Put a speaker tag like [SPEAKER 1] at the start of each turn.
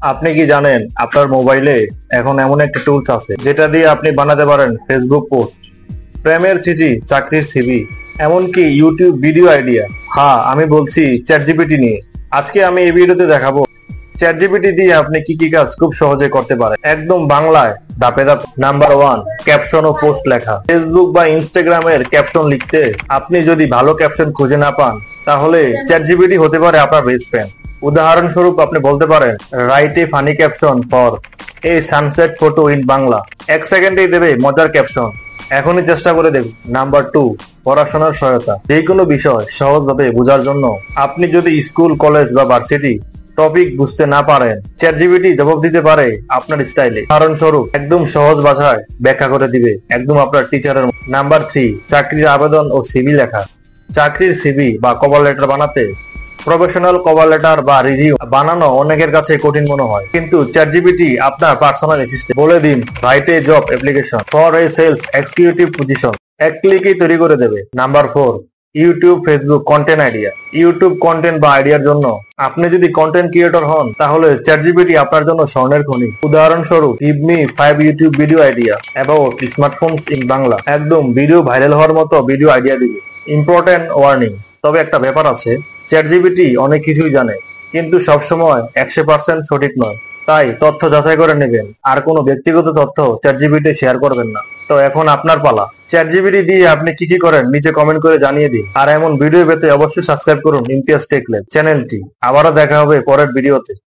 [SPEAKER 1] আপনি কি জানেন আপনার মোবাইলে এখন এমন একটা টুলস আছে যেটা দিয়ে আপনি বানাতে পারেন ফেসবুক পোস্ট, প্রেমের চিঠি, চাকরির সিভি, এমনকি ইউটিউব ভিডিও আইডিয়া। হ্যাঁ, আমি বলছি চ্যাটজিপিটি নিয়ে। আজকে আমি এই ভিডিওতে দেখাবো চ্যাটজিপিটি দিয়ে আপনি কি কি কাজ খুব সহজে করতে পারেন, একদম বাংলায় ধাপে ধাপে। নাম্বার ওয়ান, ক্যাপশন ও পোস্ট লেখা। ফেসবুক বা ইনস্টাগ্রামের ক্যাপশন লিখতে আপনি যদি ভালো ক্যাপশন খুঁজে না পান, তাহলে চ্যাটজিপিটি হতে পারে আপনার বেস্ট ফ্রেন্ড। উদাহরণস্বরূপ আপনি বলতে পারেন, write a funny caption for a sunset photo in Bangla. 1 সেকেন্ডেই দেবে মজার ক্যাপশন। এখনই চেষ্টা করে দেখুন। নাম্বার টু, পড়াশোনার সহায়তা। যে কোনো বিষয় সহজভাবে বোঝার জন্য আপনি যদি স্কুল, কলেজ বা ভার্সিটি টপিক বুঝতে না পারেন, চ্যাটজিপিটি জবাব দিতে পারে আপনার স্টাইলে। উদাহরণস্বরূপ একদম সহজ ভাষায় ব্যাখ্যা করে দিবে, একদম আপনার টিচারের। নাম্বার থ্রি, চাকরির আবেদন ও সিভি লেখা। চাকরির সিভি বা কভার লেটার বানাতে প্রফেশনাল কভার লেটার বা রিভিউ বানানো অনেকের কাছে কঠিন মনে হয়, কিন্তু চ্যাটজিপিটি আপনার পার্সোনাল অ্যাসিস্ট্যান্ট। বলে দিন, write a job application for a sales executive position, এক ক্লিকেই তৈরি করে দেবে। Number four, YouTube, Facebook content idea. YouTube content বা আইডিয়ার জন্য আপনি যদি কন্টেন্ট ক্রিয়েটর হন, তাহলে চ্যাটজিপিটি আপনার জন্য স্বর্ণের খনি। উদাহরণস্বরূপ, give me 5 YouTube video idea about smartphones in Bangla. একদম ভিডিও ভাইরাল হওয়ার মতো ভিডিও আইডিয়া দিবে। ইম্পর্টেন্ট ওয়ার্নিং, তবে একটা ব্যাপার আছে, চ্যাটজিপিটি অনেক কিছুই জানে, কিন্তু সবসময় 100% সঠিক নয়। তাই তথ্য যাচাই করে নেবেন, আর কোনো ব্যক্তিগত তথ্য চ্যাটজিপিটি শেয়ার করবেন না। তো এখন আপনার পালা। চ্যাটজিপিটি দিয়ে আপনি কি কি করেন নিচে কমেন্ট করে জানিয়ে দিন। আর এমন ভিডিও পেতে অবশ্যই সাবস্ক্রাইব করুন ইমতিয়াজ টেক ল্যাব চ্যানেলটি। আবারও দেখা হবে পরের ভিডিওতে।